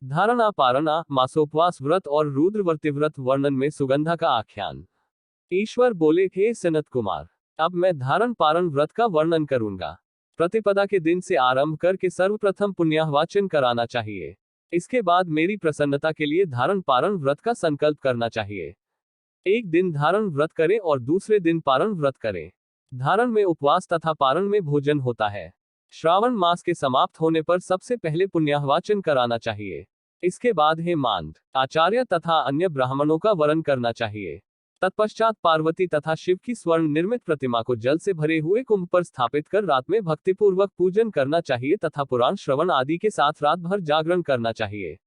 धारणा पारणा मासोपवास व्रत और रुद्रवर्ती व्रत वर्णन में सुगंधा का आख्यान। ईश्वर बोले, हे सनत कुमार, अब मैं धारण पारण व्रत का वर्णन करूंगा। प्रतिपदा के दिन से आरंभ करके सर्वप्रथम पुण्याहवाचन कराना चाहिए। इसके बाद मेरी प्रसन्नता के लिए धारण पारण व्रत का संकल्प करना चाहिए। एक दिन धारण व्रत करें और दूसरे दिन पारण व्रत करें। धारण में उपवास तथा पारण में भोजन होता है। श्रावण मास के समाप्त होने पर सबसे पहले पुण्याहवाचन कराना चाहिए। इसके बाद हेमंत आचार्य तथा अन्य ब्राह्मणों का वरण करना चाहिए। तत्पश्चात पार्वती तथा शिव की स्वर्ण निर्मित प्रतिमा को जल से भरे हुए कुंभ पर स्थापित कर रात में भक्तिपूर्वक पूजन करना चाहिए तथा पुराण श्रवण आदि के साथ रात भर जागरण करना चाहिए।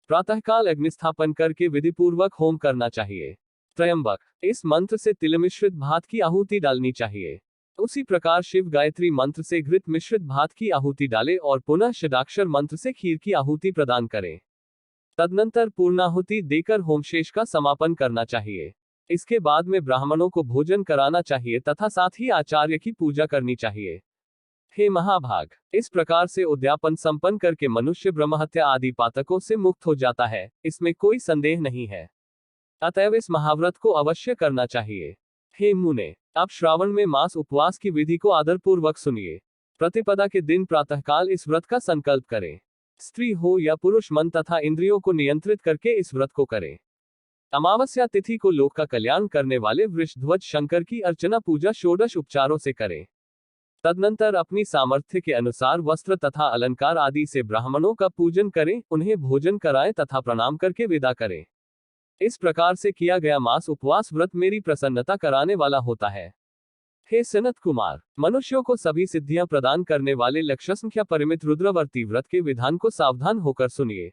प्रातःकाल अग्निस्थापन करके विधिपूर्वक होम करना चाहिए। त्रयंबक इस मंत्र से तिल मिश्रित भात की आहुति डालनी चाहिए। उसी प्रकार शिव गायत्री मंत्र से घृत मिश्रित भात की आहुति डाले और पुनः षडाक्षर मंत्र से खीर की आहुति प्रदान करें। तदनंतर पूर्णाहुति देकर होमशेष का समापन करना चाहिए। इसके बाद में ब्राह्मणों को भोजन कराना चाहिए तथा साथ ही आचार्य की पूजा करनी चाहिए। हे महाभाग, इस प्रकार से उद्यापन संपन्न करके मनुष्य ब्रह्महत्या आदि पातकों से मुक्त हो जाता है, इसमें कोई संदेह नहीं है। अतएव इस महाव्रत को अवश्य करना चाहिए। हे मुने, अब श्रावण में मास उपवास की विधि को आदरपूर्वक सुनिए। प्रतिपदा के दिन प्रातःकाल इस व्रत का संकल्प करें। स्त्री हो या पुरुष मन तथा इंद्रियों को नियंत्रित करके इस व्रत को करें। अमावस्या तिथि को लोक का कल्याण करने वाले वृषध्वज शंकर की अर्चना पूजा षोडश उपचारों से करें। तदनंतर अपनी सामर्थ्य के अनुसार वस्त्र तथा अलंकार आदि से ब्राह्मणों का पूजन करें, उन्हें भोजन कराएं तथा प्रणाम करके विदा करें। इस प्रकार से किया गया मास उपवास व्रत मेरी प्रसन्नता कराने वाला होता है। हे सनत कुमार, मनुष्यों को सभी सिद्धियां प्रदान करने वाले लक्ष्य संख्या परिमित रुद्रवर्ती व्रत के विधान को सावधान होकर सुनिए।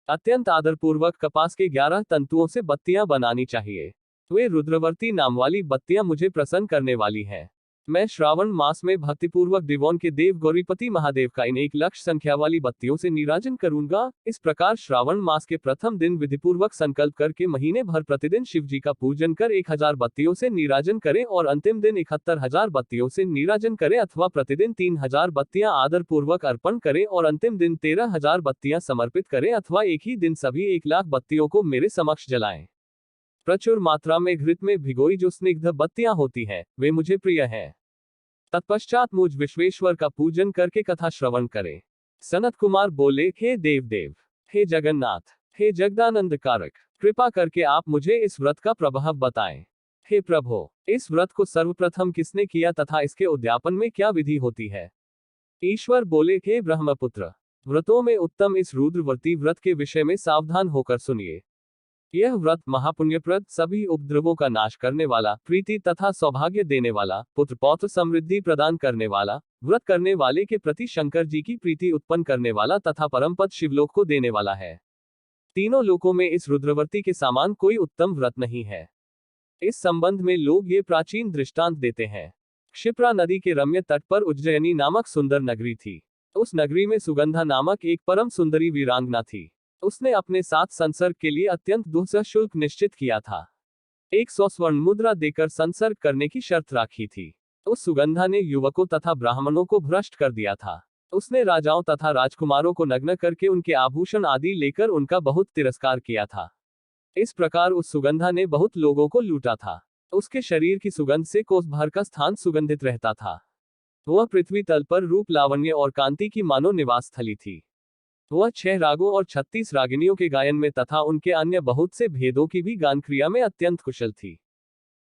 अत्यंत आदरपूर्वक कपास के 11 तंतुओं से बत्तियां बनानी चाहिए। वे रुद्रवर्ती नाम वाली बत्तियां मुझे प्रसन्न करने वाली हैं। मैं श्रावण मास में भक्तिपूर्वक दिवों के देव गौरीपति महादेव का इन 1 लाख संख्या वाली बत्तियों से नीराजन करूंगा। इस प्रकार श्रावण मास के प्रथम दिन विधिपूर्वक संकल्प करके महीने भर प्रतिदिन शिव जी का पूजन कर 1000 बत्तियों से नीराजन करें और अंतिम दिन 71,000 बत्तियों से नीराजन करें, अथवा प्रतिदिन 3000 बत्तियां आदर पूर्वक अर्पण करें और अंतिम दिन 13,000 बत्तियां समर्पित करें, अथवा एक ही दिन सभी 1 लाख बत्तियों को मेरे समक्ष जलाएं। प्रचुर मात्रा में घृत में भिगोई जो स्निग्ध बत्तियां होती हैं, वे मुझे प्रिय हैं। तत्पश्चात मुझ विश्वेश्वर का पूजन करके कथा श्रवण करें। सनत कुमार बोले, हे देव, हे जगन्नाथ, हे जगदानंद कारक, कृपा करके आप मुझे इस व्रत का प्रभाव बताएं। हे प्रभो, इस व्रत को सर्वप्रथम किसने किया तथा इसके उद्यापन में क्या विधि होती है? ईश्वर बोले, हे ब्रह्मपुत्र, व्रतों में उत्तम इस रुद्रवर्ती व्रत के विषय में सावधान होकर सुनिए। यह व्रत महापुण्यप्रद, सभी उपद्रवों का नाश करने वाला, प्रीति तथा सौभाग्य देने वाला, पुत्र पौत्र समृद्धि प्रदान करने वाला, व्रत करने वाले के प्रति शंकर जी की प्रीति उत्पन्न करने वाला तथा परमपद शिवलोक को देने वाला है। तीनों लोकों में इस रुद्रवर्ती के समान कोई उत्तम व्रत नहीं है। इस संबंध में लोग ये प्राचीन दृष्टांत देते हैं। क्षिप्रा नदी के रम्य तट पर उज्जयिनी नामक सुंदर नगरी थी। उस नगरी में सुगंधा नामक एक परम सुंदरी वीरांगना थी। उसने अपने साथ संसर्ग के लिए अत्यंत दुस्सह शुल्क निश्चित किया था। 100 स्वर्ण मुद्रा देकर संसर्ग करने की शर्त राखी थी। उस सुगंधा ने युवकों तथा ब्राह्मणों को भ्रष्ट कर दिया था। उसने राजाओं तथा राजकुमारों को नग्न करके उनके आभूषण आदि लेकर उनका बहुत तिरस्कार किया था। इस प्रकार उस सुगंधा ने बहुत लोगों को लूटा था। उसके शरीर की सुगंध से कोस भर का स्थान सुगंधित रहता था। वह पृथ्वी तल पर रूप लावण्य और कांति की मानो निवास स्थली थी। वह 6 रागों और 36 रागिनियों के गायन में तथा उनके अन्य बहुत से भेदों की भी गान क्रिया में अत्यंत कुशल थी।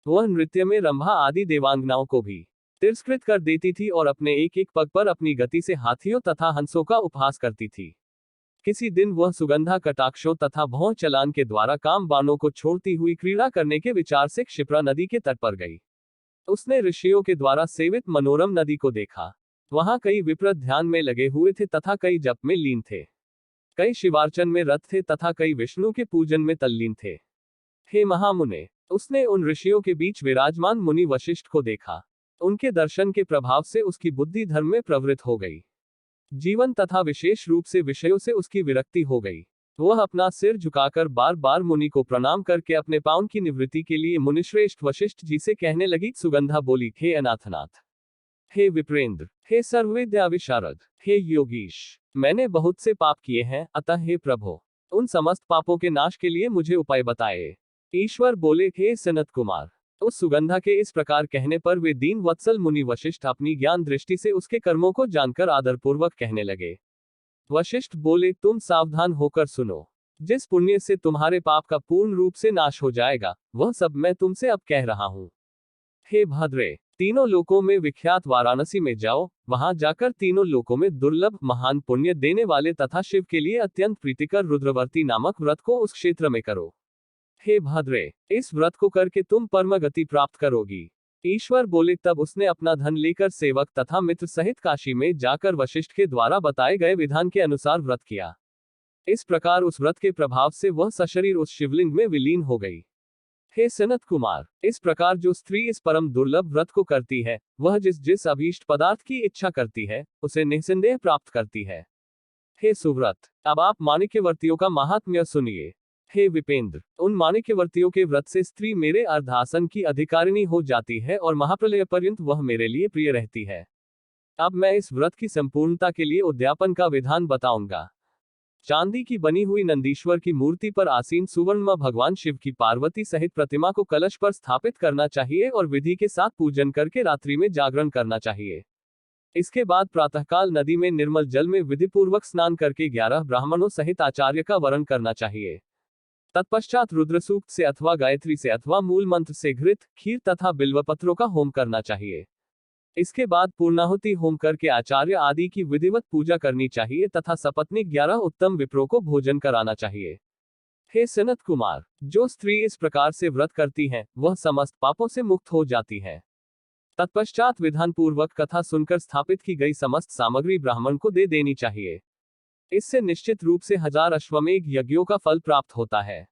वह नृत्य में रंभा आदि देवांगनाओं को भी तिरस्कृत कर देती थी और अपने एक एक पग पर अपनी गति से हाथियों तथा हंसों का उपहास करती थी। किसी दिन वह सुगंधा कटाक्षों तथा भौं चलान के द्वारा काम बाणों को छोड़ती हुई क्रीड़ा करने के विचार से क्षिप्रा नदी के तट पर गई। उसने ऋषियों के द्वारा सेवित मनोरम नदी को देखा। वहां कई विप्र ध्यान में लगे हुए थे तथा कई जप में लीन थे। कई शिवार्चन में रत थे तथा कई विष्णु के पूजन में तल्लीन थे। हे महामुने, उसने उन ऋषियों के बीच विराजमान मुनि वशिष्ठ को देखा। उनके दर्शन के प्रभाव से उसकी बुद्धि धर्म में प्रवृत्त हो गई। जीवन तथा विशेष रूप से विषयों से उसकी विरक्ति हो गई। वह अपना सिर झुकाकर बार बार मुनि को प्रणाम करके अपने पांव की निवृत्ति के लिए मुनिश्रेष्ठ वशिष्ठ जी से कहने लगी। सुगंधा बोली, हे अनाथनाथ, हे विप्रेंद्र, हे सर्वविद्या विशारद, हे योगीश, मैंने बहुत से पाप किए हैं, अतः हे प्रभु, उन समस्त पापों के नाश के लिए मुझे उपाय बताए। ईश्वर बोले, हे सनत कुमार। उस सुगंधा के इस प्रकार कहने पर वे दीन वत्सल मुनि वशिष्ठ अपनी ज्ञान दृष्टि से उसके कर्मों को जानकर आदरपूर्वक कहने लगे। वशिष्ठ बोले, तुम सावधान होकर सुनो। जिस पुण्य से तुम्हारे पाप का पूर्ण रूप से नाश हो जाएगा, वह सब मैं तुमसे अब कह रहा हूं। हे भद्रे, तीनों लोकों में विख्यात वाराणसी में जाओ, वहां जाकर तीनों लोकों में दुर्लभ महान पुण्य देने वाले तथा शिव के लिए अत्यंत प्रीतिकर रुद्रवर्ती नामक व्रत को उस क्षेत्र में करो। हे भद्रे, इस व्रत को करके तुम परम गति प्राप्त करोगी। ईश्वर बोले, तब उसने अपना धन लेकर सेवक तथा मित्र सहित काशी में जाकर वशिष्ठ के द्वारा बताए गए विधान के अनुसार व्रत किया। इस प्रकार उस व्रत के प्रभाव से वह सशरीर उस शिवलिंग में विलीन हो गई। हे सनत कुमार, इस प्रकार जो स्त्री इस परम दुर्लभ व्रत को करती है, वह जिस जिस अभीष्ट पदार्थ की इच्छा करती है, उसे निसंदेह प्राप्त करती है। हे सुव्रत, अब आप माणिक्यवर्तियों का महात्म्य सुनिए। हे विपेंद्र, उन माणिक्यवर्तियों के व्रत से स्त्री मेरे अर्धासन की अधिकारिणी हो जाती है और महाप्रलय पर्यंत वह मेरे लिए प्रिय रहती है। अब मैं इस व्रत की संपूर्णता के लिए उद्यापन का विधान बताऊंगा। चांदी की बनी हुई नंदीश्वर की मूर्ति पर आसीन सुवर्ण भगवान शिव की पार्वती सहित प्रतिमा को कलश पर स्थापित करना चाहिए और विधि के साथ पूजन करके रात्रि में जागरण करना चाहिए। इसके बाद प्रातःकाल नदी में निर्मल जल में विधिपूर्वक स्नान करके 11 ब्राह्मणों सहित आचार्य का वरण करना चाहिए। तत्पश्चात रुद्रसूक्त से अथवा गायत्री से अथवा मूल मंत्र से घृत, खीर तथा बिल्वपत्रों का होम करना चाहिए। इसके बाद पूर्णाहुति होम करके आचार्य आदि की विधिवत पूजा करनी चाहिए तथा सपत्नी 11 उत्तम विप्रों को भोजन कराना चाहिए। हे सनत कुमार, जो स्त्री इस प्रकार से व्रत करती हैं, वह समस्त पापों से मुक्त हो जाती है। तत्पश्चात विधान पूर्वक कथा सुनकर स्थापित की गई समस्त सामग्री ब्राह्मण को दे देनी चाहिए। इससे निश्चित रूप से 1000 अश्वमेघ यज्ञों का फल प्राप्त होता है।